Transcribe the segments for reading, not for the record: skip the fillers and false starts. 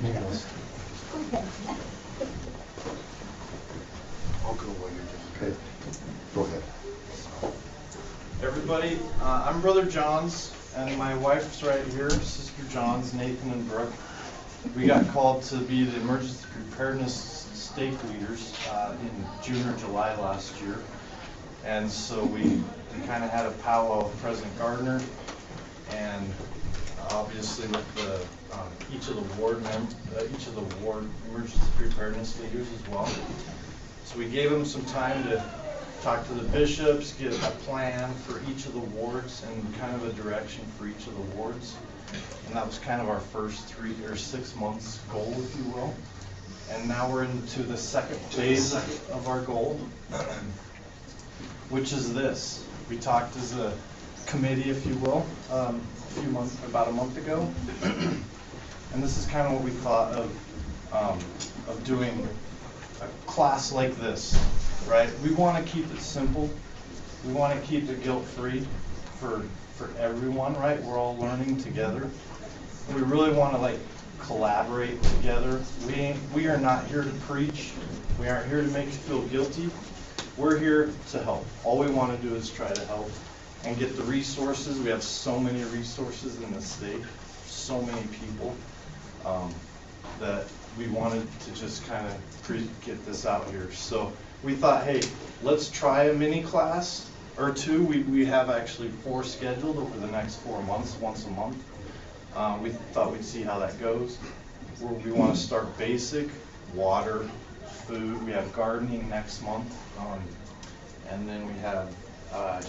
I'll go while you're doing. Okay, go ahead. Everybody, I'm Brother Johns, and my wife's right here, Sister Johns, Nathan and Brooke. We got called to be the emergency preparedness stake leaders in June or July last year. And so we kind of had a powwow with President Gardner, and obviously with the each of the ward emergency preparedness leaders as well. So we gave them some time to talk to the bishops, get a plan for each of the wards and kind of a direction for each of the wards. And that was kind of our first 3 or 6 months goal, if you will. And now we're into the second phase of our goal, which is this. We talked as a committee, if you will, about a month ago. And this is kind of what we thought of doing a class like this, right? We want to keep it simple. We want to keep it guilt-free for everyone, right? We're all learning together. We really want to collaborate together. We are not here to preach. We aren't here to make you feel guilty. We're here to help. All we want to do is try to help and get the resources. We have so many resources in the state, so many people, that we wanted to just kind of get this out here. So we thought, hey, let's try a mini class or two. We have actually 4 scheduled over the next 4 months, once a month. We thought we'd see how that goes. We want to start basic, water, food. We have gardening next month. And then we have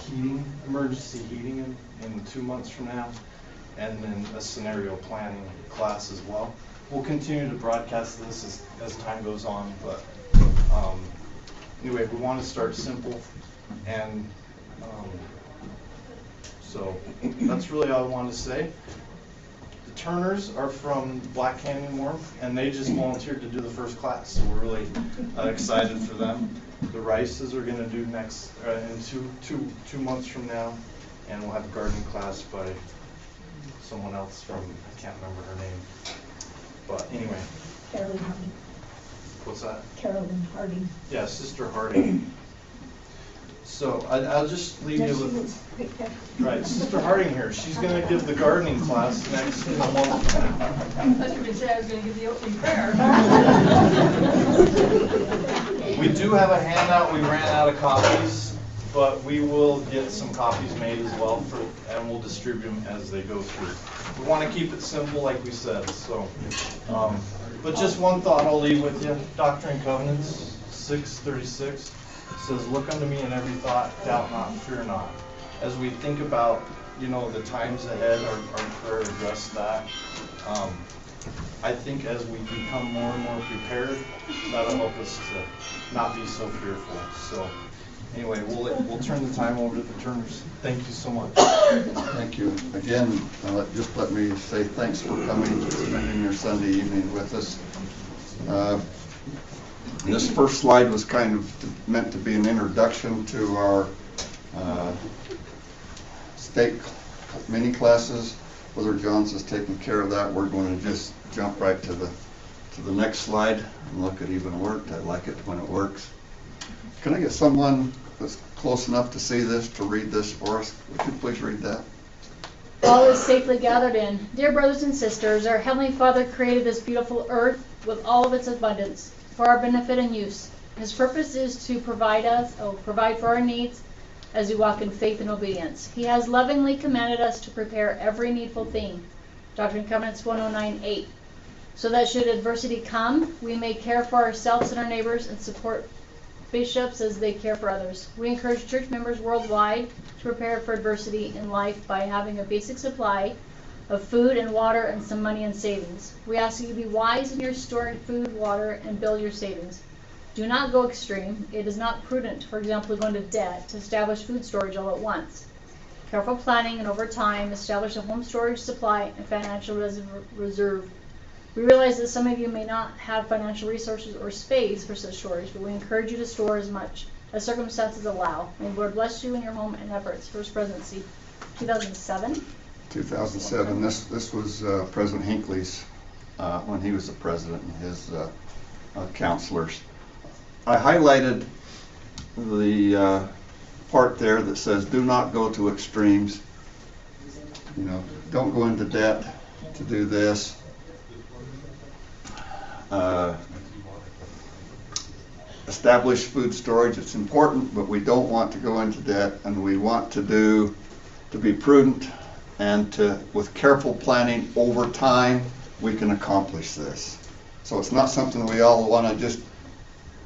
heating, emergency heating in 2 months from now. And then a scenario planning class as well. We'll continue to broadcast this as time goes on, but anyway, we want to start simple, and so that's really all I wanted to say. The Turners are from Black Canyon Warm, and they just volunteered to do the first class, so we're really excited for them. The Rices are going to do next in two months from now, and we'll have a gardening class by someone else from, I can't remember her name. But anyway. Carolyn Harding. What's that? Carolyn Harding. Yeah, Sister Harding. So I'll just leave you with, right, Sister Harding here. She's going to give the gardening class next in a month. I thought you were going to say I was going to give the opening prayer. We do have a handout. We ran out of copies, but we will get some copies made as well, and we'll distribute them as they go through. We want to keep it simple, like we said. So, but just one thought I'll leave with you. Doctrine and Covenants 6:36 says, "Look unto me in every thought, doubt not, fear not." As we think about, the times ahead, our prayer addressed that. I think as we become more and more prepared, that'll help us to not be so fearful. So. Anyway, we'll turn the time over to the Turners. Thank you so much. Thank you. Again, just let me say thanks for coming, spending your Sunday evening with us. This first slide was kind of meant to be an introduction to our state mini classes. Brother Johns is taking care of that. We're going to just jump right to the next slide and look at even worked. I like it when it works. Can I get someone that's close enough to see this, to read this for us? Would you please read that? All is safely gathered in. Dear brothers and sisters, our Heavenly Father created this beautiful earth with all of its abundance for our benefit and use. His purpose is to provide for our needs as we walk in faith and obedience. He has lovingly commanded us to prepare every needful thing. Doctrine and Covenants 109:8. So that should adversity come, we may care for ourselves and our neighbors and support bishops as they care for others. We encourage church members worldwide to prepare for adversity in life by having a basic supply of food and water and some money in savings. We ask you to be wise in your storing food, water, and build your savings. Do not go extreme. It is not prudent, for example, to go into debt to establish food storage all at once. Careful planning and over time, establish a home storage supply and financial reserve. We realize that some of you may not have financial resources or space for such storage, but we encourage you to store as much as circumstances allow. May the Lord bless you in your home and efforts. First Presidency, 2007. 2007. This was President Hinckley's when he was the president and his counselors. I highlighted the part there that says do not go to extremes. You know, don't go into debt to do this. Establish food storage. It's important, but we don't want to go into debt, and we want to be prudent, and with careful planning over time, we can accomplish this. So it's not something we all want to just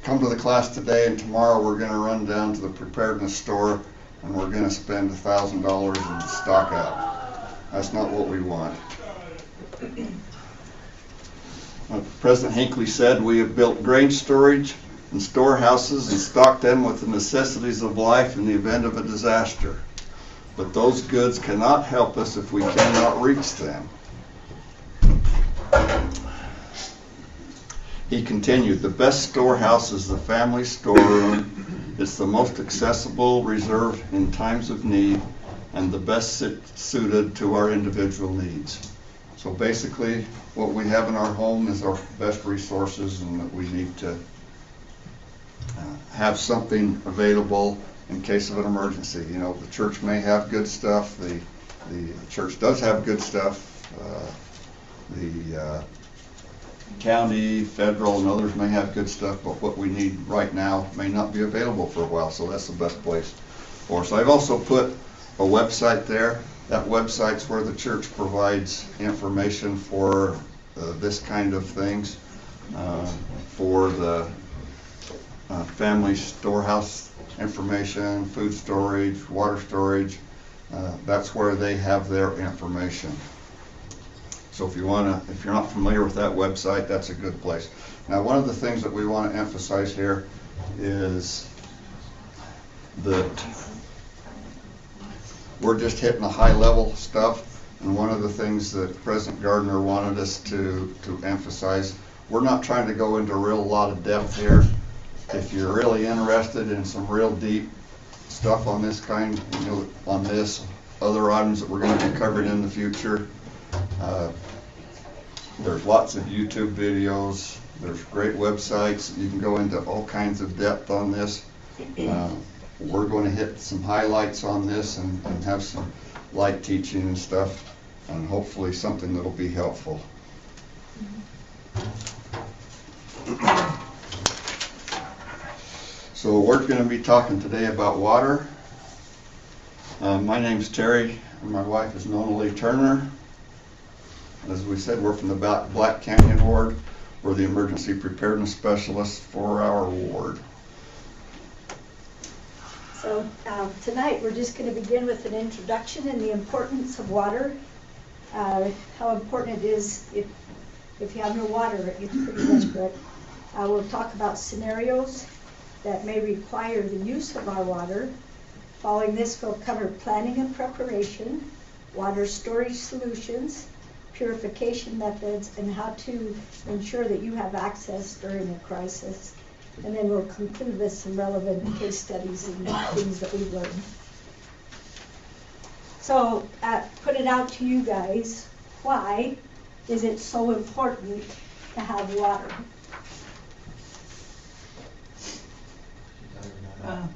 come to the class today and tomorrow we're going to run down to the preparedness store and we're going to spend $1,000 and stock up. That's not what we want. President Hinckley said, we have built grain storage and storehouses and stocked them with the necessities of life in the event of a disaster. But those goods cannot help us if we cannot reach them. He continued, the best storehouse is the family storeroom. It's the most accessible, reserved in times of need, and the best suited to our individual needs. So basically, what we have in our home is our best resources, and that we need to have something available in case of an emergency. You know, the church may have good stuff. The church does have good stuff. The county, federal, and others may have good stuff, but what we need right now may not be available for a while, so that's the best place for us. I've also put a website there. That website's where the church provides information for this kind of things, for the family storehouse information, food storage, water storage. That's where they have their information. So if you're not familiar with that website, that's a good place. Now, one of the things that we want to emphasize here is that we're just hitting the high level stuff, and one of the things that President Gardner wanted us to emphasize, we're not trying to go into a real lot of depth here. If you're really interested in some real deep stuff on this kind, you know, on this, other items that we're going to be covering in the future, there's lots of YouTube videos, there's great websites, you can go into all kinds of depth on this. We're going to hit some highlights on this and have some light teaching and stuff, and hopefully something that'll be helpful. So we're going to be talking today about water. My name's Terry, and my wife is Nona Turner. As we said, we're from the Black Canyon Ward. We're the emergency preparedness specialists for our ward. So tonight we're just going to begin with an introduction and the importance of water. How important it is if you have no water, it gets pretty desperate. We'll talk about scenarios that may require the use of our water. Following this, we'll cover planning and preparation, water storage solutions, purification methods, and how to ensure that you have access during a crisis. And then we'll conclude with some relevant case studies and things that we've learned. So, put it out to you guys, why is it so important to have water?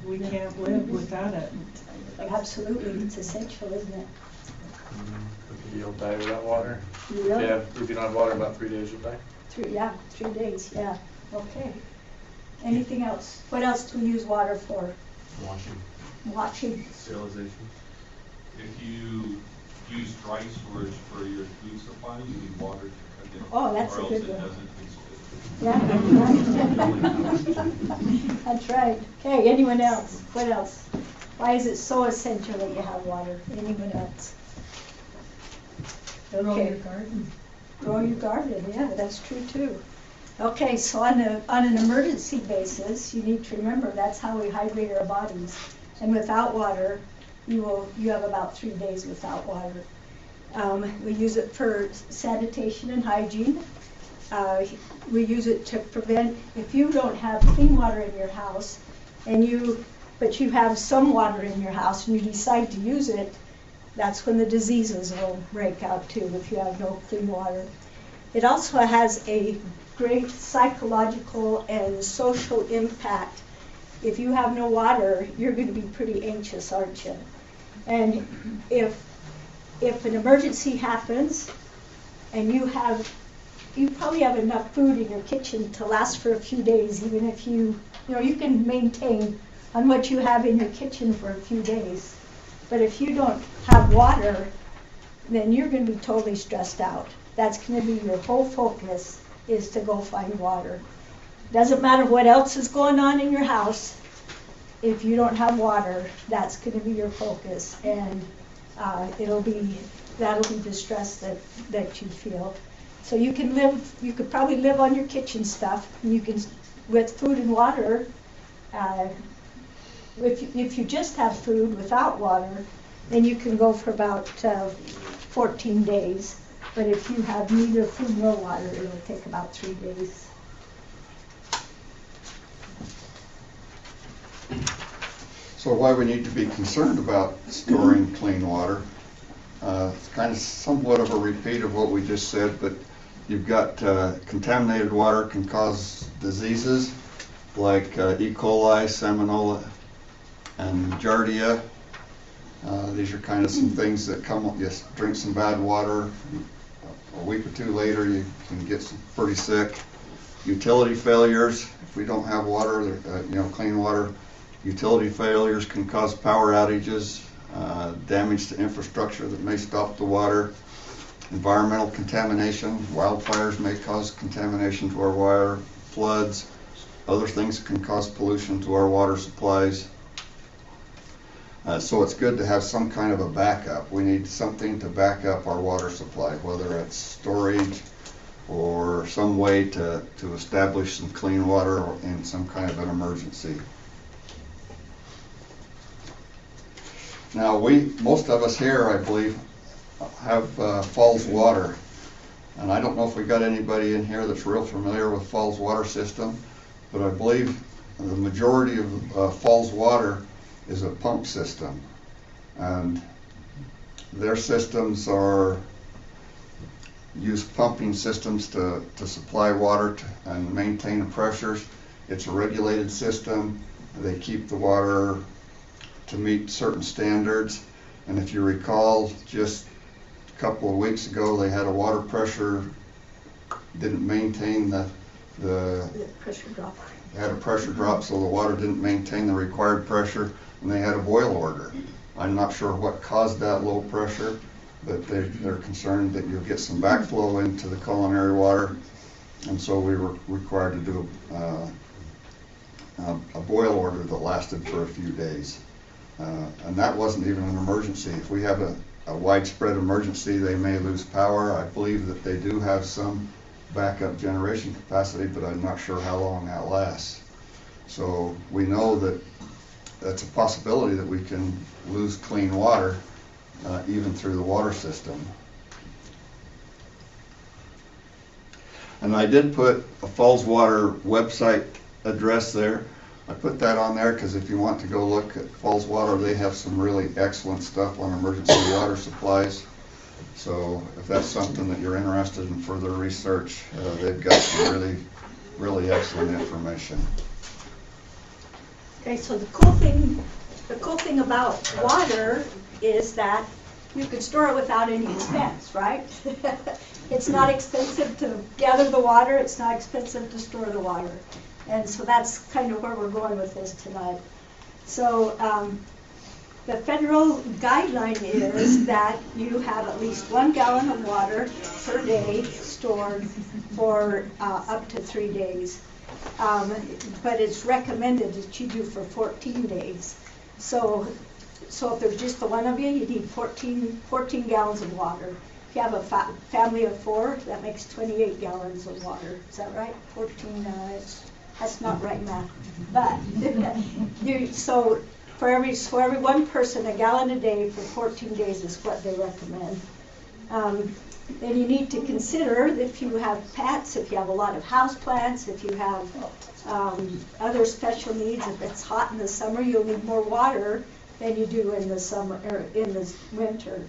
We can't live without it. Absolutely, it's essential, isn't it? You'll die without water. You really? If you don't have water, about 3 days you'll die. 3 days, yeah. Okay. Anything else? What else do we use water for? Washing. Sterilization. If you use dry storage for your food supply, you need water to cook it. Oh, that's a or good else it one. doesn't taste good. Yeah, that's right. That's right. Okay, anyone else? What else? Why is it so essential that you have water? Anyone else? Grow Okay. your garden. Grow your garden, yeah, that's true too. Okay, so on an emergency basis, you need to remember that's how we hydrate our bodies. And without water, you have about 3 days without water. We use it for sanitation and hygiene. We use it to prevent, if you don't have clean water in your house, but you have some water in your house and you decide to use it, that's when the diseases will break out too, if you have no clean water. It also has a great psychological and social impact. If you have no water, you're going to be pretty anxious, aren't you? And if an emergency happens and you probably have enough food in your kitchen to last for a few days, even if you can maintain on what you have in your kitchen for a few days. But if you don't have water, then you're going to be totally stressed out. That's going to be your whole focus, is to go find water. Doesn't matter what else is going on in your house. If you don't have water, that's going to be your focus, and that'll be the stress that you feel. So you could probably live on your kitchen stuff. You can, with food and water. If you just have food without water, then you can go for about 14 days. But if you have neither food nor water, it'll take about 3 days. So why we need to be concerned about storing clean water? It's kind of somewhat of a repeat of what we just said, but you've got contaminated water can cause diseases like E. coli, Salmonella, and Giardia. These are kind of some things that come with, you drink some bad water, a week or two later you can get pretty sick. Utility failures, if we don't have water, clean water, utility failures can cause power outages, damage to infrastructure that may stop the water. Environmental contamination, wildfires may cause contamination to our water, floods, other things can cause pollution to our water supplies. So it's good to have some kind of a backup. We need something to back up our water supply, whether it's storage or some way to establish some clean water in some kind of an emergency. Now most of us here, I believe, have Falls water. And I don't know if we've got anybody in here that's real familiar with Falls water system, but I believe the majority of Falls water is a pump system, and their systems use pumping systems to supply water and maintain pressures. It's a regulated system. They keep the water to meet certain standards, and if you recall, just a couple of weeks ago they had a water pressure, didn't maintain the pressure drop. They had a pressure drop, so the water didn't maintain the required pressure, and they had a boil order. I'm not sure what caused that low pressure, but they're concerned that you'll get some backflow into the culinary water, and so we were required to do a boil order that lasted for a few days. And that wasn't even an emergency. If we have a widespread emergency, they may lose power. I believe that they do have some backup generation capacity, but I'm not sure how long that lasts. So we know that that's a possibility that we can lose clean water even through the water system. And I did put a Falls Water website address there. I put that on there because if you want to go look at Falls Water, they have some really excellent stuff on emergency water supplies. So if that's something that you're interested in further research, they've got some really, really excellent information. Okay, so the cool thing about water is that you can store it without any expense, right? It's not expensive to gather the water, it's not expensive to store the water. And so that's kind of where we're going with this tonight. So the federal guideline is that you have at least 1 gallon of water per day stored for up to 3 days. But it's recommended that you do for 14 days. So if there's just the one of you, you need 14 gallons of water. If you have a family of 4, that makes 28 gallons of water. Is that right? 14, that's not right math. But so for every one person, a gallon a day for 14 days is what they recommend. Then you need to consider if you have pets, if you have a lot of house plants, if you have other special needs. If it's hot in the summer, you'll need more water than you do in the summer or in the winter.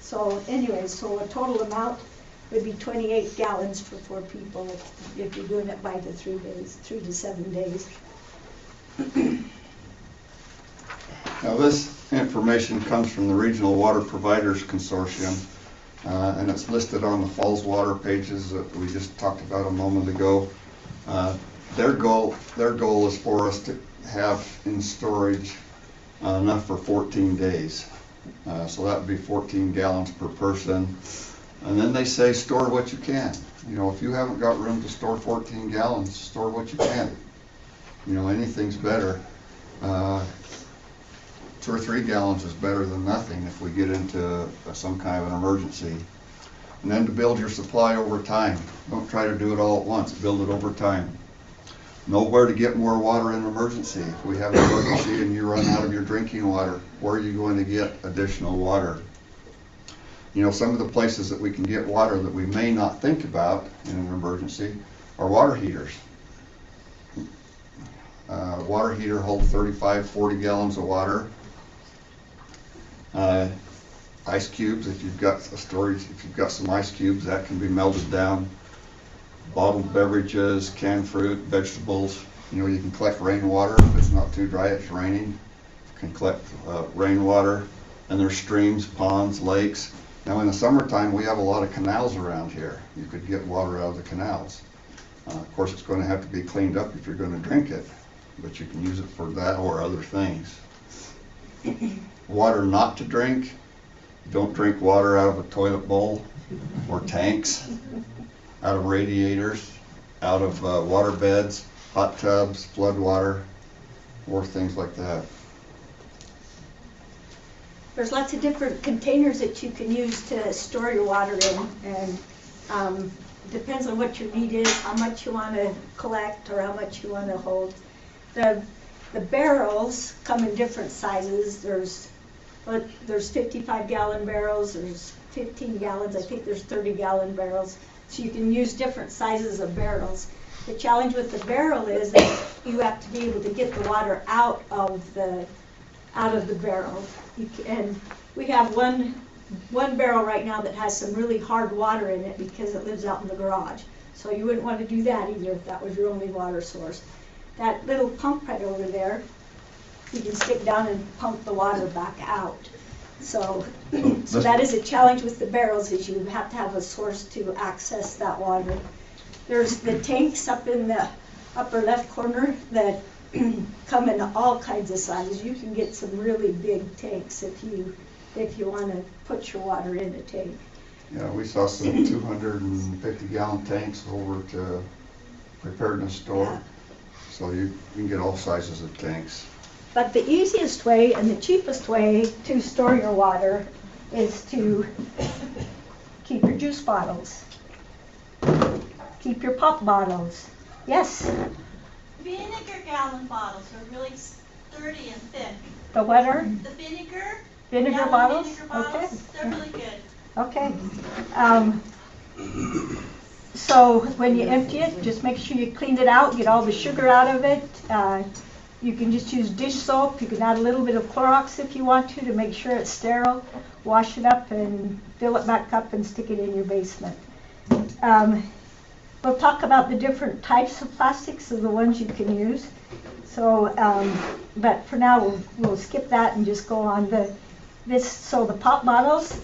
So a total amount would be 28 gallons for 4 people if you're doing it by the 3 days, 3 to 7 days. Now this information comes from the Regional Water Providers Consortium, and it's listed on the Falls Water pages that we just talked about a moment ago. Their goal is for us to have in storage enough for 14 days. So that would be 14 gallons per person. And then they say store what you can. You know, if you haven't got room to store 14 gallons, store what you can. You know, anything's better. 2 or 3 gallons is better than nothing if we get into some kind of an emergency. And then to build your supply over time. Don't try to do it all at once. Build it over time. Know where to get more water in an emergency. If we have an emergency and you run out of your drinking water, where are you going to get additional water? You know, some of the places that we can get water that we may not think about in an emergency are water heaters. Water heater holds 35, 40 gallons of water. Ice cubes, if you've got a storage, if you've got some ice cubes, that can be melted down. Bottled beverages, canned fruit, vegetables. You know, you can collect rainwater if it's not too dry, it's raining. You can collect rainwater, and there's streams, ponds, lakes. Now in the summertime, we have a lot of canals around here. You could get water out of the canals. Of course, it's going to have to be cleaned up if you're going to drink it, but you can use it for that or other things. Water not to drink. Don't drink water out of a toilet bowl or tanks, out of radiators, out of water beds, hot tubs, flood water, or things like that. There's lots of different containers that you can use to store your water in, and depends on what your need is, how much you want to collect or how much you want to hold. The barrels come in different sizes. There's 55-gallon barrels, there's 15 gallons, I think there's 30-gallon barrels. So you can use different sizes of barrels. The challenge with the barrel is that you have to be able to get the water out of the barrel. And we have one barrel right now that has some really hard water in it because it lives out in the garage. So you wouldn't want to do that either if that was your only water source. That little pump right over there, you can stick down and pump the water back out. So that is a challenge with the barrels, is you have to have a source to access that water. There's the tanks up in the upper left corner that come in all kinds of sizes. You can get some really big tanks if you want to put your water in a tank. Yeah, we saw some 250-gallon tanks over to preparedness store. Yeah. So you can get all sizes of tanks. But the easiest way and the cheapest way to store your water is to keep your juice bottles. Keep your pop bottles. Yes? Vinegar gallon bottles are really sturdy and thick. The what are? The vinegar Vinegar bottles? Vinegar bottles, Okay. they're really good. Okay. So when you empty it, just make sure you clean it out, get all the sugar out of it. You can just use dish soap. You can add a little bit of Clorox if you want to make sure it's sterile. Wash it up and fill it back up and stick it in your basement. We'll talk about the different types of plastics of the ones you can use. So, but for now we'll skip that and just go on so the pop bottles.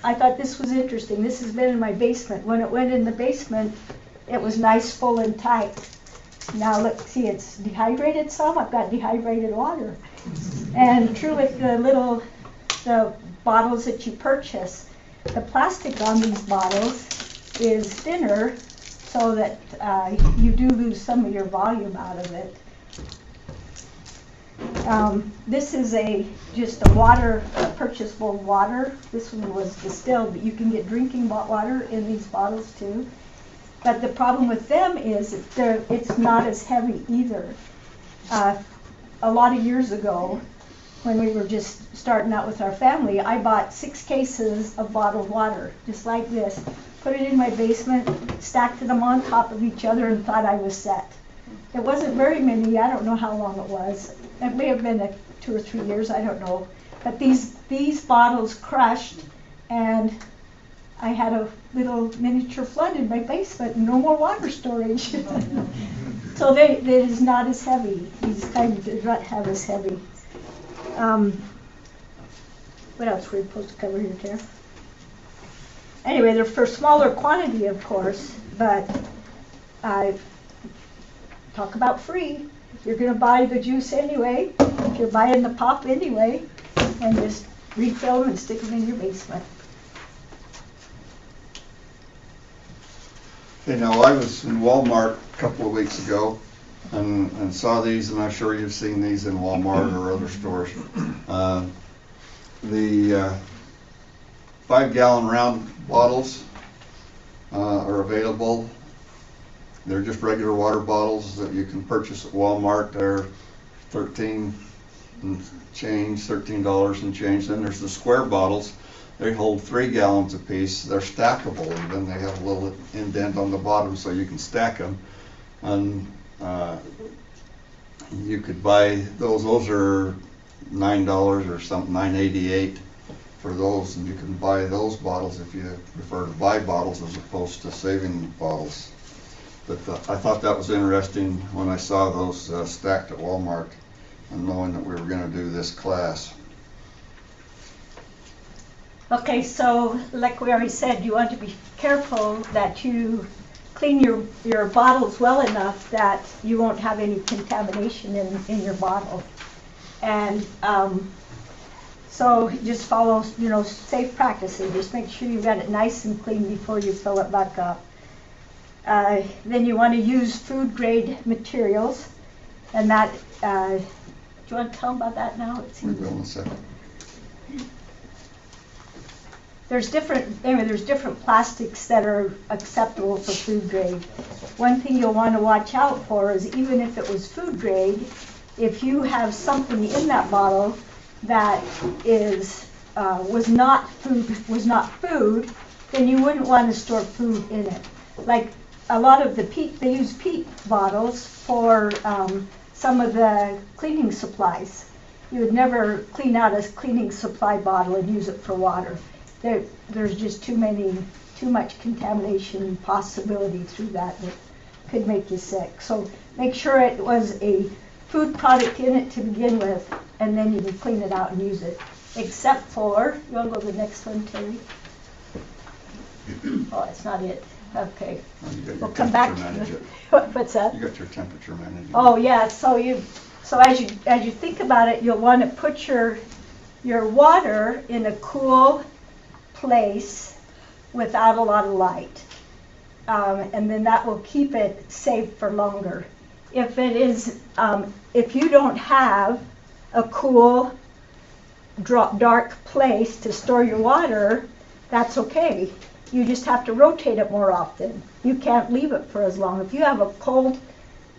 I thought this was interesting. This has been in my basement. When it went in the basement, it was nice, full, and tight. Now look, see, it's dehydrated some. I've got dehydrated water. And true with the bottles that you purchase, the plastic on these bottles is thinner so that you do lose some of your volume out of it. This is just a water, purchasable water. This one was distilled, but you can get drinking water in these bottles too. But the problem with them is it's not as heavy either. A lot of years ago, when we were just starting out with our family, I bought 6 cases of bottled water, just like this, put it in my basement, stacked them on top of each other, and thought I was set. It wasn't very many. I don't know how long it was. It may have been 2 or 3 years, I don't know. But these bottles crushed, and I had a little miniature flood in my basement, no more water storage. So it is not as heavy. These kind do not have as heavy. What else were we supposed to cover here, Tara? Anyway, they're for smaller quantity, of course, but talk about free. If you're going to buy the juice anyway, if you're buying the pop anyway, and just refill them and stick them in your basement. Okay, now I was in Walmart a couple of weeks ago and saw these, and I'm sure you've seen these in Walmart or other stores. The 5-gallon round bottles are available. They're just regular water bottles that you can purchase at Walmart. They're $13 and change. Then there's the square bottles. They hold 3 gallons apiece. They're stackable, and then they have a little indent on the bottom so you can stack them. And you could buy those. Those are $9 or something, $9.88 for those, and you can buy those bottles if you prefer to buy bottles as opposed to saving bottles. But I thought that was interesting when I saw those stacked at Walmart, and knowing that we were going to do this class. Okay, so like we already said, you want to be careful that you clean your bottles well enough that you won't have any contamination in your bottle. And so just follow, safe practices. Just make sure you got it nice and clean before you fill it back up. Then you want to use food grade materials, and that, do you want to tell them about that now? It We seems will in a second. there's different plastics that are acceptable for food grade. One thing you'll want to watch out for is, even if it was food grade, if you have something in that bottle that was not food, then you wouldn't want to store food in it. Like a lot of the peat, they use peat bottles for some of the cleaning supplies. You would never clean out a cleaning supply bottle and use it for water. There's just too much contamination possibility through that could make you sick. So make sure it was a food product in it to begin with, and then you can clean it out and use it. Except for, you want to go to the next one, Terry? Oh, it's not it. Okay. You got your We'll come back to temperature what's that? You got your temperature management. Oh yeah, so as you think about it, you'll want to put your water in a cool place without a lot of light, and then that will keep it safe for longer. If it is, if you don't have a cool, dark place to store your water, that's okay. You just have to rotate it more often. You can't leave it for as long. If you have a cold,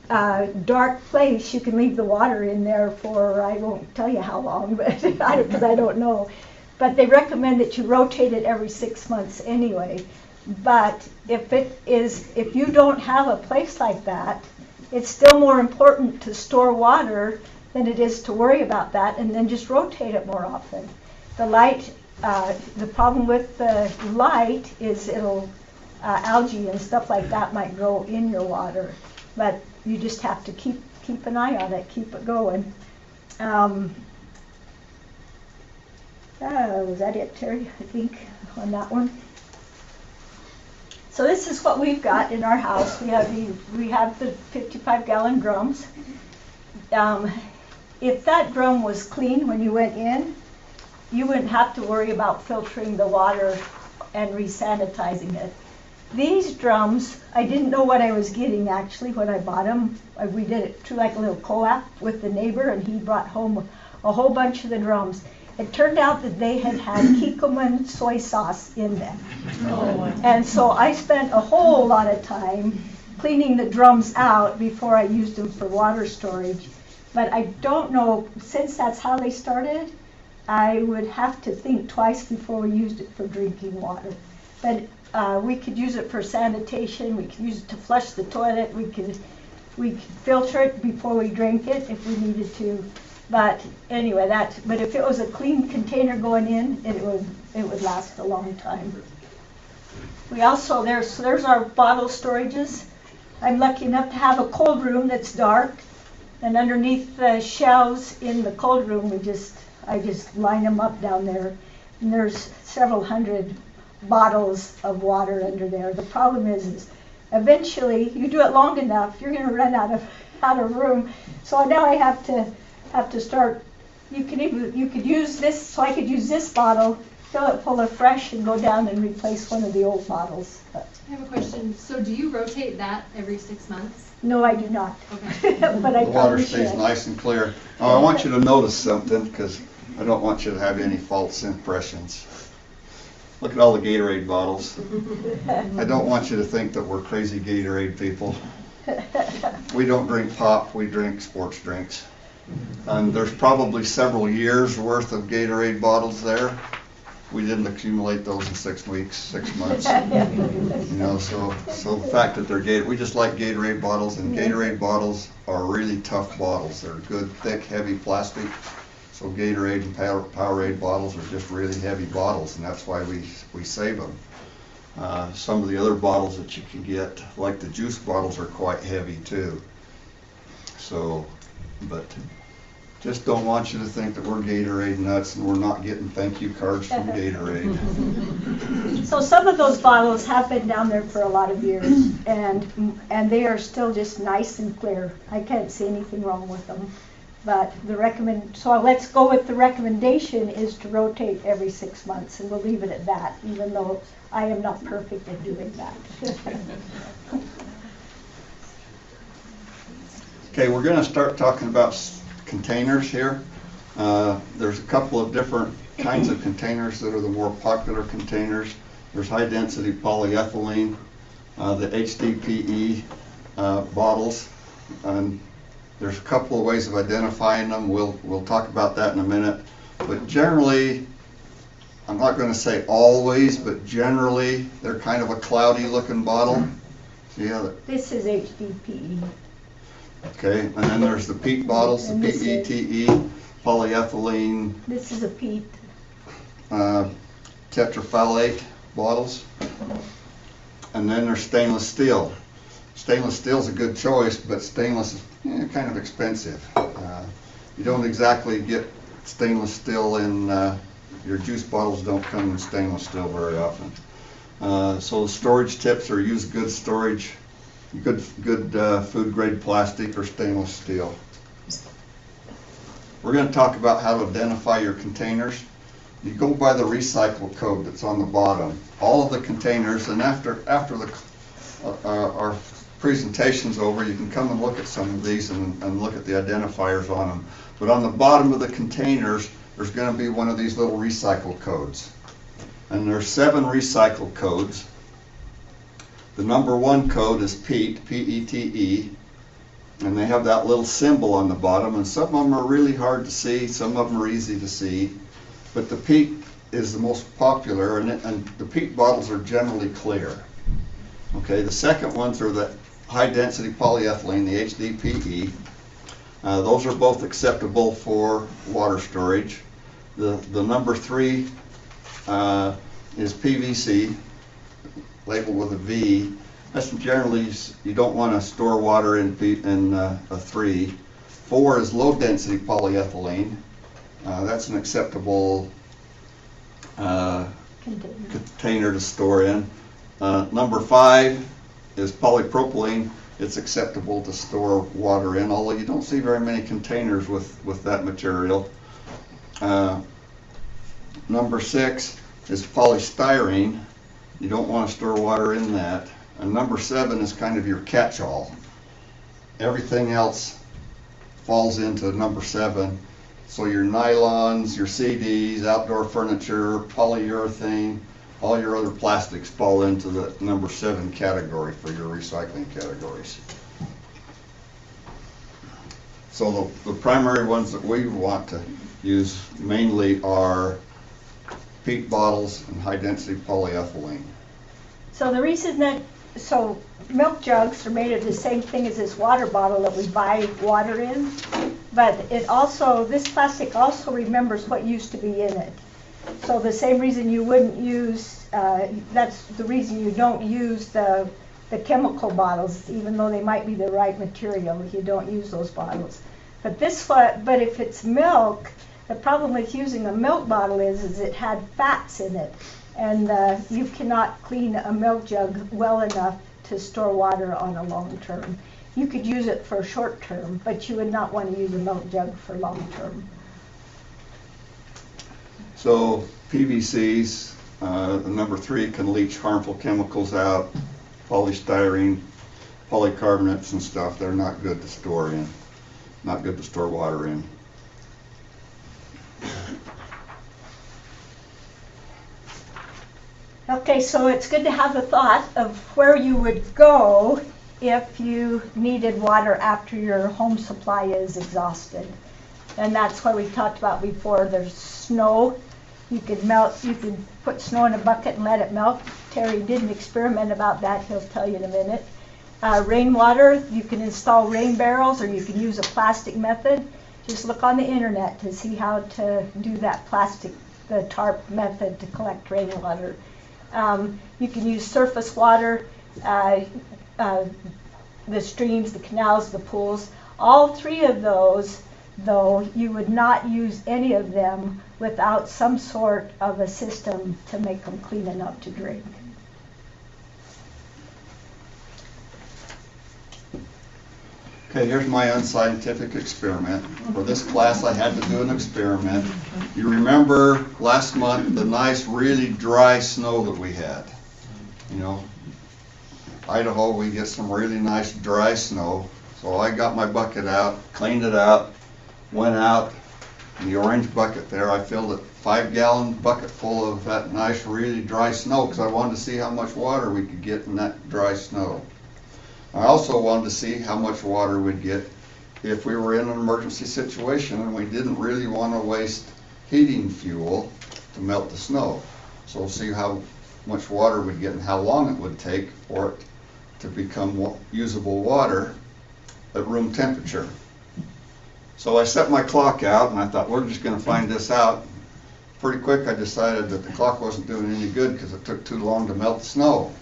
dark place, you can leave the water in there for, I won't tell you how long, but because I don't know. But they recommend that you rotate it every 6 months anyway. But if you don't have a place like that, it's still more important to store water than it is to worry about that, and then just rotate it more often. The light, the problem with the light is algae and stuff like that might grow in your water, but you just have to keep an eye on it, keep it going. Was that it, Terry? I think on that one. So this is what we've got in our house. We have the 55-gallon drums. If that drum was clean when you went in, you wouldn't have to worry about filtering the water and re-sanitizing it. These drums, I didn't know what I was getting actually when I bought them. We did it through like a little co-op with the neighbor, and he brought home a whole bunch of the drums. It turned out that they had Kikkoman soy sauce in them. And so I spent a whole lot of time cleaning the drums out before I used them for water storage. But I don't know, since that's how they started, I would have to think twice before we used it for drinking water. But we could use it for sanitation, we could use it to flush the toilet, we could filter it before we drank it if we needed to. But anyway, but if it was a clean container going in, it would last a long time. We also, there's our bottle storages. I'm lucky enough to have a cold room that's dark, and underneath the shelves in the cold room, I just line them up down there. And there's several hundred bottles of water under there. The problem is eventually, you do it long enough, you're gonna run out of room. So now I have to start, you could use this, so I could use this bottle, fill it full of fresh, and go down and replace one of the old bottles. But I have a question. So do you rotate that every 6 months? no, I do not. Okay. But I The water probably stays should. nice and clear. Now, I want you to notice something, because I don't want you to have any false impressions. Look at all the Gatorade bottles. I don't want you to think that we're crazy Gatorade people. We don't drink pop, we drink sports drinks. And there's probably several years worth of Gatorade bottles there. We didn't accumulate those in 6 weeks, 6 months. You know, so the fact that they're Gatorade, we just like Gatorade bottles, and Gatorade bottles are really tough bottles. They're good, thick, heavy plastic. So Gatorade and Powerade bottles are just really heavy bottles, and that's why we save them. Some of the other bottles that you can get, like the juice bottles, are quite heavy too. So, but just don't want you to think that we're Gatorade nuts and we're not getting thank you cards from Gatorade. So some of those bottles have been down there for a lot of years, and they are still just nice and clear. I can't see anything wrong with them. But so let's go with the recommendation is to rotate every 6 months, and we'll leave it at that, even though I am not perfect at doing that. Okay, we're going to start talking about containers here. There's a couple of different kinds of containers that are the more popular containers. There's high density polyethylene, the HDPE bottles, and there's a couple of ways of identifying them. We'll talk about that in a minute. But generally, I'm not going to say always, but generally, they're kind of a cloudy looking bottle. See how that? This is HDPE. Okay, and then there's the peat bottles, the And this is- PETE, polyethylene, This is a peat. tetraphthalate bottles. And then there's stainless steel. Stainless steel is a good choice, but stainless is kind of expensive. You don't exactly get stainless steel in, your juice bottles don't come in stainless steel very often. So the storage tips are use good storage, good food grade plastic or stainless steel. We're going to talk about how to identify your containers. You go by the recycle code that's on the bottom. All of the containers, and after our presentation's over, you can come and look at some of these and look at the identifiers on them. But on the bottom of the containers, there's going to be one of these little recycle codes. And there's 7 recycle codes. The number 1 code is PETE, P-E-T-E, and they have that little symbol on the bottom, and some of them are really hard to see, some of them are easy to see, but the PETE is the most popular, and the PETE bottles are generally clear. Okay, the second ones are the high density polyethylene, the HDPE. Those are both acceptable for water storage. The number 3 is PVC, labeled with a V. That's generally, you don't want to store water in a 3. 4 is low density polyethylene. That's an acceptable container to store in. Number 5 is polypropylene. It's acceptable to store water in, although you don't see very many containers with that material. Number 6 is polystyrene. You don't want to store water in that. And number 7 is kind of your catch-all. Everything else falls into number 7. So your nylons, your CDs, outdoor furniture, polyurethane, all your other plastics fall into the number 7 category for your recycling categories. So the primary ones that we want to use mainly are PETE bottles and high density polyethylene. So the reason that, so milk jugs are made of the same thing as this water bottle that we buy water in, but it also, this plastic also remembers what used to be in it. So the same reason you wouldn't use, that's the reason you don't use the chemical bottles, even though they might be the right material, you don't use those bottles. But but if it's milk, the problem with using a milk bottle is it had fats in it, and you cannot clean a milk jug well enough to store water on a long term. You could use it for short term, but you would not want to use a milk jug for long term. So PVCs, the number 3, can leach harmful chemicals out. Polystyrene, polycarbonates and stuff, they're not good to store in. Not good to store water in. Okay, so it's good to have a thought of where you would go if you needed water after your home supply is exhausted. And that's what we talked about before. There's snow. You could put snow in a bucket and let it melt. Terry did an experiment about that. He'll tell you in a minute. Rainwater, you can install rain barrels, or you can use a plastic method. Just look on the internet to see how to do that the tarp method to collect rainwater. You can use surface water, the streams, the canals, the pools. All 3 of those, though, you would not use any of them without some sort of a system to make them clean enough to drink. Okay, here's my unscientific experiment. For this class I had to do an experiment. You remember last month the nice, really dry snow that we had? You know, Idaho, we get some really nice dry snow. So I got my bucket out, cleaned it out, went out in the orange bucket there. I filled a 5-gallon bucket full of that nice, really dry snow because I wanted to see how much water we could get in that dry snow. I also wanted to see how much water we'd get if we were in an emergency situation and we didn't really want to waste heating fuel to melt the snow. So we'll see how much water we'd get and how long it would take for it to become usable water at room temperature. So I set my clock out and I thought, we're just going to find this out. Pretty quick I decided that the clock wasn't doing any good because it took too long to melt the snow.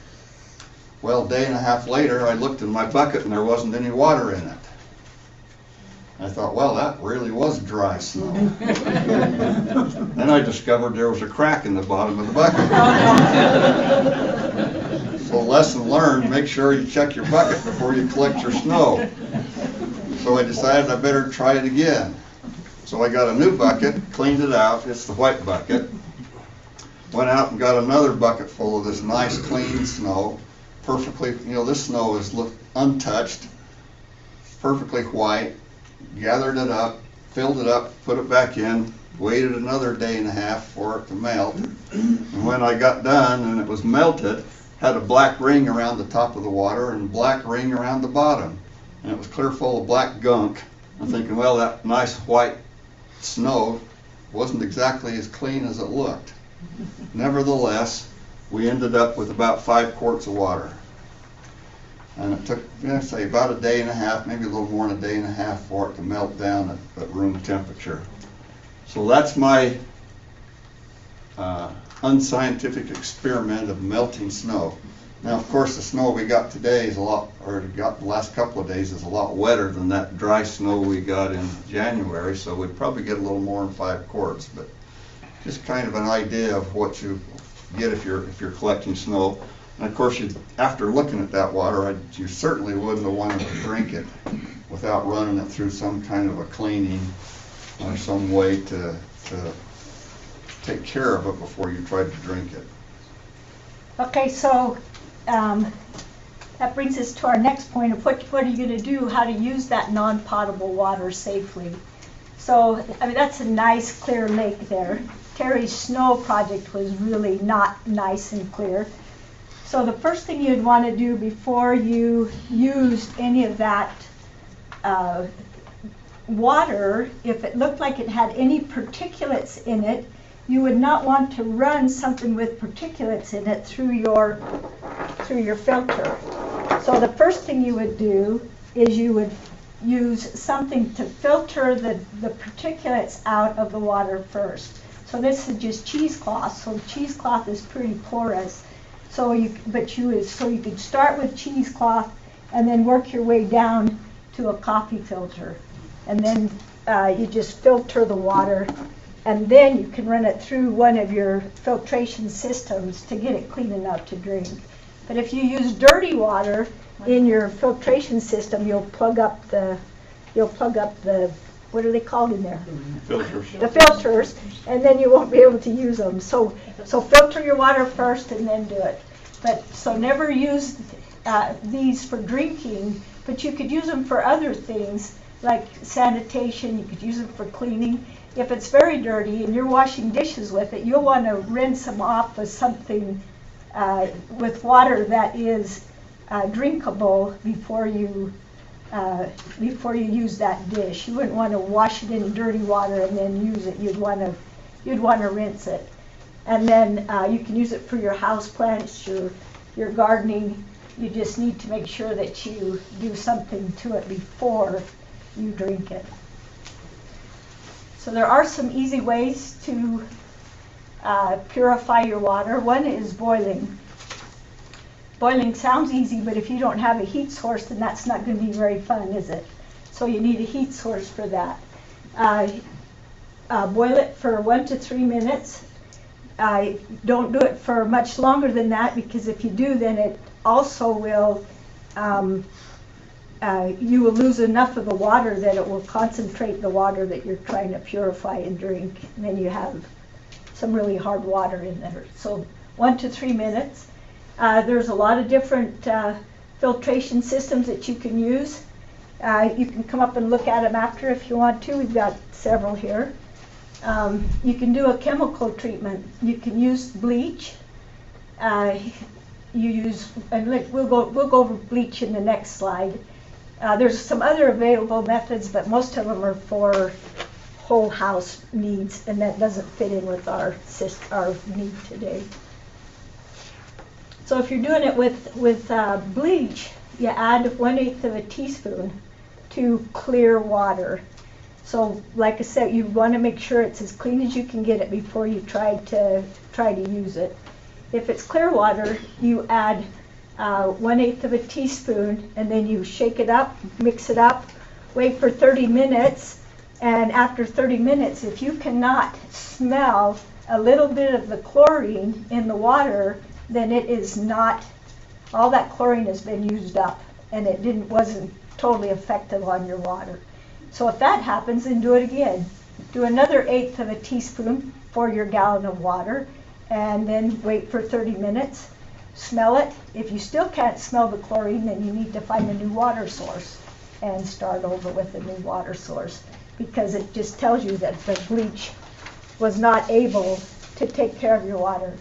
Well, a day and a half later, I looked in my bucket and there wasn't any water in it. I thought, well, that really was dry snow. Then I discovered there was a crack in the bottom of the bucket. So lesson learned, make sure you check your bucket before you collect your snow. So I decided I better try it again. So I got a new bucket, cleaned it out, it's the white bucket. Went out and got another bucket full of this nice clean snow. Perfectly, this snow is untouched, perfectly white. Gathered it up, filled it up, put it back in, waited another day and a half for it to melt. And when I got done and it was melted, had a black ring around the top of the water and black ring around the bottom. And it was clear full of black gunk. I'm thinking, well, that nice white snow wasn't exactly as clean as it looked. Nevertheless, we ended up with about 5 quarts of water. And it took, say, about a day and a half, maybe a little more than a day and a half for it to melt down at room temperature. So that's my unscientific experiment of melting snow. Now, of course, the snow we got today is got the last couple of days is a lot wetter than that dry snow we got in January, so we'd probably get a little more than 5 quarts, but just kind of an idea of what you get if you're collecting snow. And of course, after looking at that water, you certainly wouldn't have wanted to drink it without running it through some kind of a cleaning or some way to take care of it before you tried to drink it. Okay, so that brings us to our next point of what are you going to do, how to use that non-potable water safely. So, that's a nice clear lake there. Terry's snow project was really not nice and clear. So the first thing you'd want to do before you used any of that water, if it looked like it had any particulates in it, you would not want to run something with particulates in it through your filter. So the first thing you would do is you would use something to filter the particulates out of the water first. So this is just cheesecloth. So cheesecloth is pretty porous. So you could start with cheesecloth and then work your way down to a coffee filter, and then you just filter the water, and then you can run it through one of your filtration systems to get it clean enough to drink. But if you use dirty water in your filtration system, you'll plug up the what are they called in there? Filters. The filters, and then you won't be able to use them. So filter your water first and then do it. But so never use these for drinking, but you could use them for other things like sanitation. You could use them for cleaning. If it's very dirty and you're washing dishes with it, you'll want to rinse them off with something with water that is drinkable before you use that dish. You wouldn't want to wash it in dirty water and then use it. You'd want to rinse it, and then you can use it for your house plants, your gardening. You just need to make sure that you do something to it before you drink it. So there are some easy ways to purify your water. One is boiling. Boiling sounds easy, but if you don't have a heat source, then that's not going to be very fun, is it? So you need a heat source for that. Boil it for 1 to 3 minutes. Don't do it for much longer than that, because if you do, then it also will, you will lose enough of the water that it will concentrate the water that you're trying to purify and drink, and then you have some really hard water in there. So 1 to 3 minutes. There's a lot of different filtration systems that you can use. You can come up and look at them after if you want to. We've got several here. You can do a chemical treatment. You can use bleach. We'll go over bleach in the next slide. There's some other available methods, but most of them are for whole house needs, and that doesn't fit in with our need today. So if you're doing it with bleach, you add 1/8 of a teaspoon to clear water. So like I said, you want to make sure it's as clean as you can get it before you try to use it. If it's clear water, you add 1/8 of a teaspoon, and then you shake it up, mix it up, wait for 30 minutes, and after 30 minutes, if you cannot smell a little bit of the chlorine in the water, then it is not, all that chlorine has been used up, and it wasn't totally effective on your water. So if that happens, then do it again. Do another 1/8 of a teaspoon for your gallon of water, and then wait for 30 minutes. Smell it. If you still can't smell the chlorine, then you need to find a new water source and start over with a new water source, because it just tells you that the bleach was not able to take care of your water.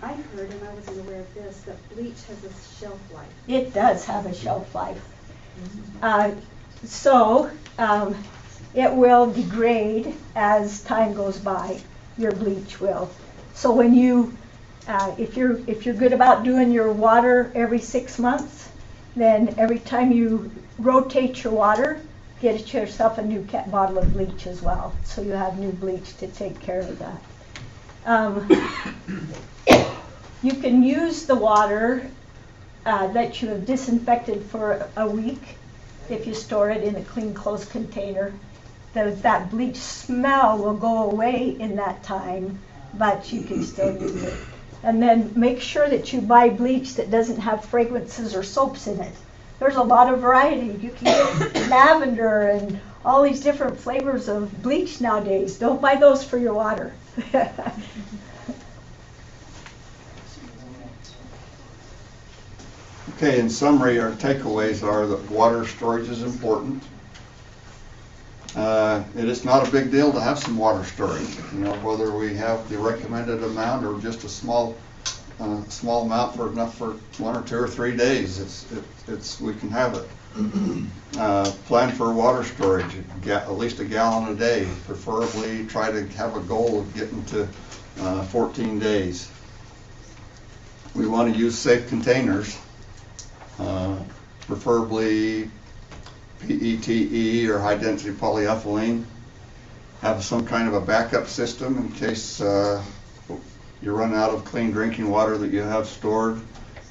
I heard, and I wasn't aware of this, that bleach has a shelf life. It does have a shelf life. It will degrade as time goes by. Your bleach will. So when you, if you're good about doing your water every 6 months, then every time you rotate your water, get yourself a new bottle of bleach as well. So you have new bleach to take care of that. You can use the water that you have disinfected for a week if you store it in a clean, closed container. That bleach smell will go away in that time, but you can still use it. And then make sure that you buy bleach that doesn't have fragrances or soaps in it. There's a lot of variety. You can get lavender and all these different flavors of bleach nowadays. Don't buy those for your water. Okay, in summary, our takeaways are that water storage is important. It is not a big deal to have some water storage. You know, whether we have the recommended amount or just a small amount for enough for 1 or 2 or 3 days. We can have it. Plan for water storage, at least a gallon a day. Preferably try to have a goal of getting to 14 days. We want to use safe containers, preferably PETE or high density polyethylene. have some kind of a backup system in case you run out of clean drinking water that you have stored,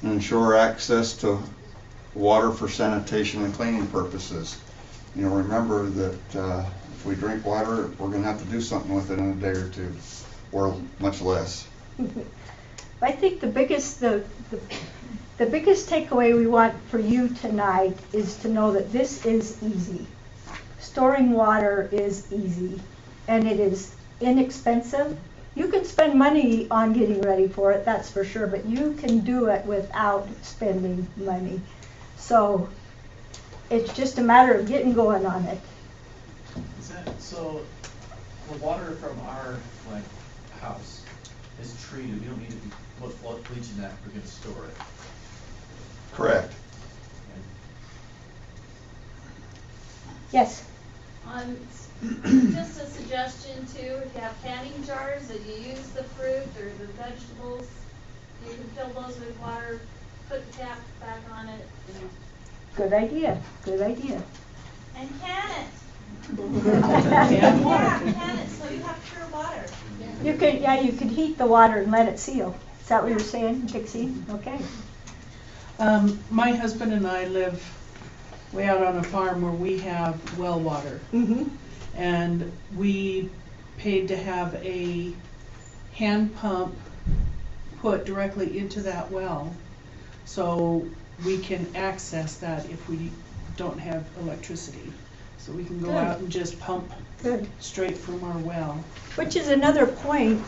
and ensure access to water for sanitation and cleaning purposes. You know, remember that if we drink water, we're going to have to do something with it in a day or two, or much less. I think the biggest takeaway we want for you tonight is to know that this is easy. Storing water is easy, and it is inexpensive. You can spend money on getting ready for it, that's for sure, but you can do it without spending money. So it's just a matter of getting going on it. So the water from our house is treated. We don't need to put bleach in that. We're going to store it. Correct. Yes. Just a suggestion too, if you have canning jars that you use the fruit or the vegetables, you can fill those with water, put the cap back on it. Good idea. Good idea. And can it. Yeah. Yeah, can it, so you have pure water. You could heat the water and let it seal. Is that what you're saying, Dixie? Okay. My husband and I live way out on a farm where we have well water. Mm-hmm. And we paid to have a hand pump put directly into that well, so we can access that if we don't have electricity. So we can go Good. out and just pump Good. straight from our well. Which is another point,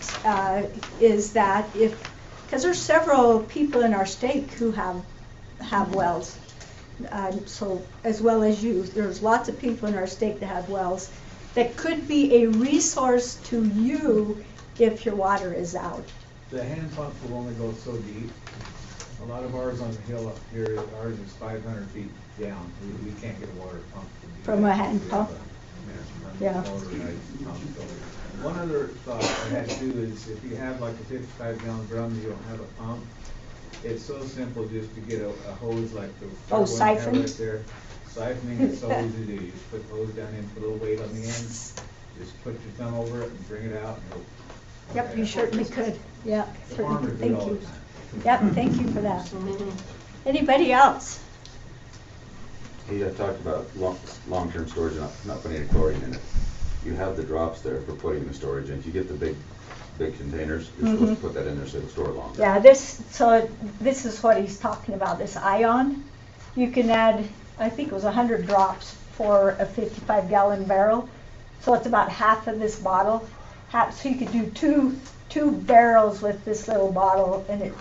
is that because there's several people in our state who have wells. So as well as you, there's lots of people in our state that have wells that could be a resource to you if your water is out. The hand pump will only go so deep. A lot of ours on the hill up here, ours is 500 feet down. We can't get a water pump. From a hand pump? Yeah. Motorized pump. So one other thought I had too is if you have like a 55-gallon drum and you don't have a pump, it's so simple just to get a hose like the one siphon? right there. Siphoning is so easy to do. You just put the hose down in, put a little weight on the end, just put your thumb over it and bring it out and it'll. Yep, you certainly could. Yeah, The certainly farmers could. do it Thank all you. the time. Yep, thank you for that. Anybody else? He talked about long-term storage, not putting any chlorine in it. You have the drops there for putting the storage in. If you get the big containers, you're supposed to put that in there so it'll store longer. Yeah, this is what he's talking about, this ion. You can add, I think it was 100 drops for a 55-gallon barrel. So it's about half of this bottle. So you could do two barrels with this little bottle, and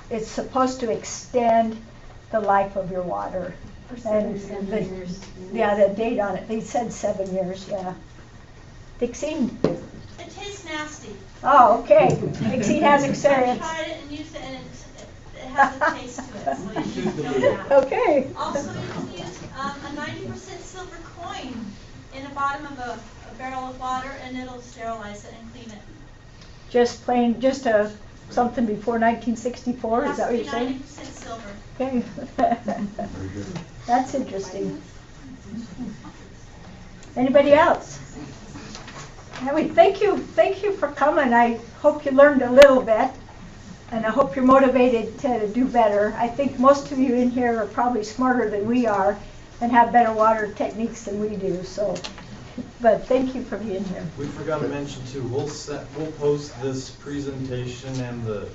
it's supposed to extend the life of your water. And the date on it, they said 7 years, yeah. Dixie? It tastes nasty. Oh, okay. Dixie has experience. I tried it and used it, and it has a taste to it, so you should know that. Okay. Also, you can use a 90% silver coin in the bottom of a barrel of water, and it'll sterilize it and clean it. Just something before 1964, is that what you're saying? 90% silver. Okay. That's interesting. Anybody else? Thank you for coming. I hope you learned a little bit, and I hope you're motivated to do better. I think most of you in here are probably smarter than we are and have better water techniques than we do. So, but thank you for being here. We forgot to mention too, we'll post this presentation and the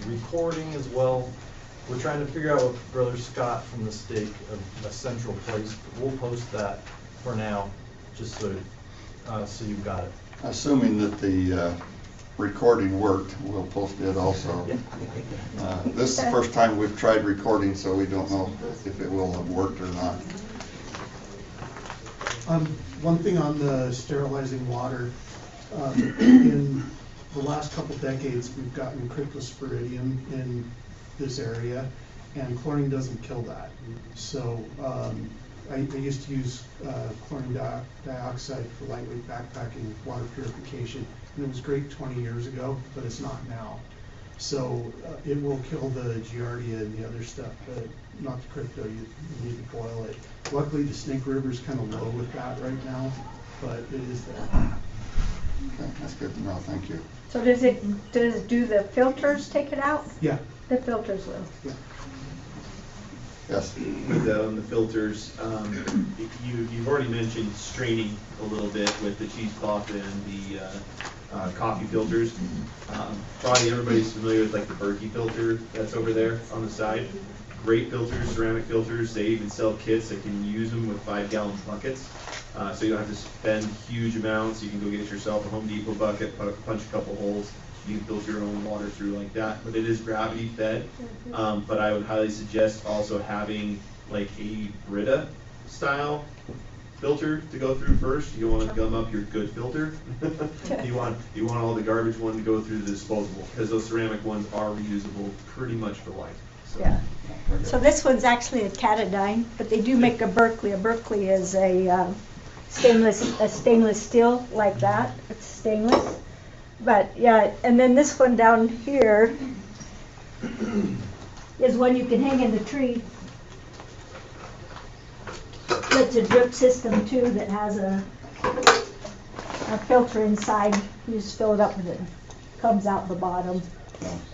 recording as well. We're trying to figure out with Brother Scott from the stake of a central place. We'll post that for now, just so you've got it. Assuming that the recording worked, we'll post it also. This is the first time we've tried recording, so we don't know if it will have worked or not. One thing on the sterilizing water, in the last couple decades, we've gotten cryptosporidium in this area, and chlorine doesn't kill that. So I used to use chlorine dioxide for lightweight backpacking water purification, and it was great 20 years ago, but it's not now. So it will kill the giardia and the other stuff, but not the crypto. You need to boil it. Luckily, the Snake River is kind of low with that right now, but it is there. Okay, that's good to know, thank you. So do the filters take it out? Yeah, The filters will. yeah. Yes, With the filters, you've already mentioned straining a little bit with the cheesecloth and the coffee filters. Probably everybody's familiar with like the Berkey filter that's over there on the side. Great filters, ceramic filters. They even sell kits that can use them with 5-gallon buckets. So you don't have to spend huge amounts. You can go get yourself a Home Depot bucket, punch a couple holes. You can filter your own water through like that, but it is gravity fed. But I would highly suggest also having like a Brita style filter to go through first. You don't want to gum up your good filter. you want all the garbage one to go through the disposable, because those ceramic ones are reusable pretty much for life. So. Yeah. So this one's actually a Catadyne, but they do make a Berkeley. A Berkeley is a stainless steel like that. It's stainless. But yeah, and then this one down here is one you can hang in the tree. It's a drip system too that has a filter inside. You just fill it up and it comes out the bottom.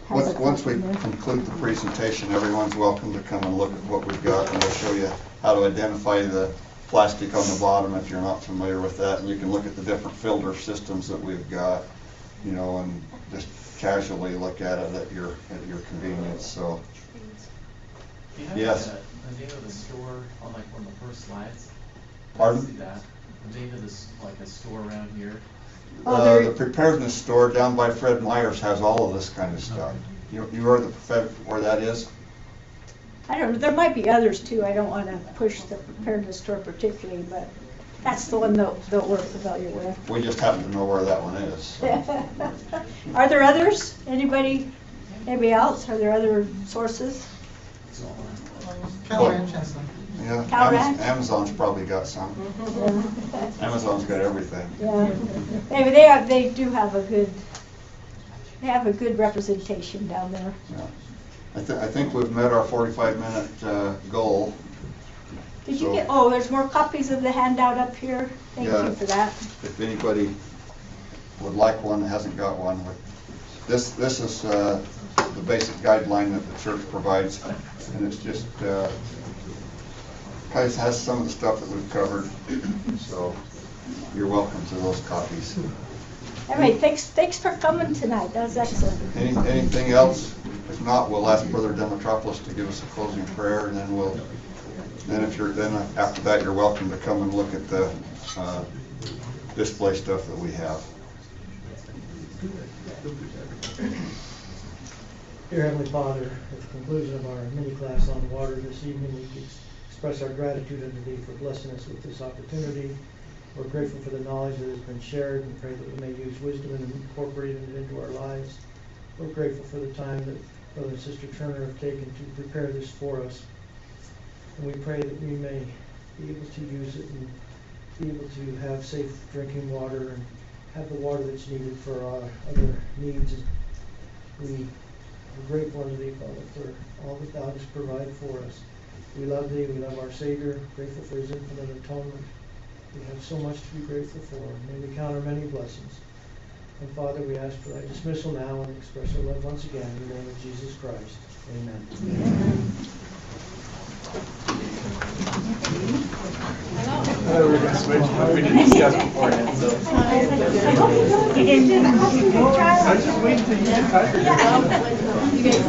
once we conclude the presentation, everyone's welcome to come and look at what we've got, and we'll show you how to identify the plastic on the bottom if you're not familiar with that, and you can look at the different filter systems that we've got, you know, and just casually look at it at your convenience. So Do you have yes. the name of the store on like one of the first slides? Pardon? See that? The name of this, like a store around here? The preparedness store down by Fred Meyer's has all of this kind of stuff. You are where that is? I don't know, there might be others too. I don't want to push the preparedness store particularly, but that's the one that we're familiar with. We just happen to know where that one is. So. Are there others? Anybody else? Are there other sources? Cow Ranch has some. Yeah, Cow Ranch? Amazon's probably got some. Amazon's got everything. Yeah, maybe they do have a good representation down there. Yeah. I think we've met our 45-minute goal. Did you get? Oh, there's more copies of the handout up here. Thank you for that. If anybody would like one that hasn't got one, this is the basic guideline that the church provides, and it's just has some of the stuff that we've covered. So you're welcome to those copies. All right, thanks for coming tonight. That was excellent. Anything else? If not, we'll ask Brother Demetropoulos to give us a closing prayer, and then after that, you're welcome to come and look at the display stuff that we have. Dear Heavenly Father, at the conclusion of our mini class on water this evening, we express our gratitude unto Thee for blessing us with this opportunity. We're grateful for the knowledge that has been shared and pray that we may use wisdom and incorporate it into our lives. We're grateful for the time that Brother and Sister Turner have taken to prepare this for us. And we pray that we may be able to use it and be able to have safe drinking water and have the water that's needed for our other needs. We are grateful unto Thee, Father, for all that Thou hast provided for us. We love Thee, we love our Savior, grateful for His infinite atonement. We have so much to be grateful for. May we count our many blessings. And Father, we ask for Thy dismissal now and express our love once again in the name of Jesus Christ. Amen. Amen. I thought we were going to switch, but we didn't discuss beforehand, so. I was just waiting till you get tired. You guys.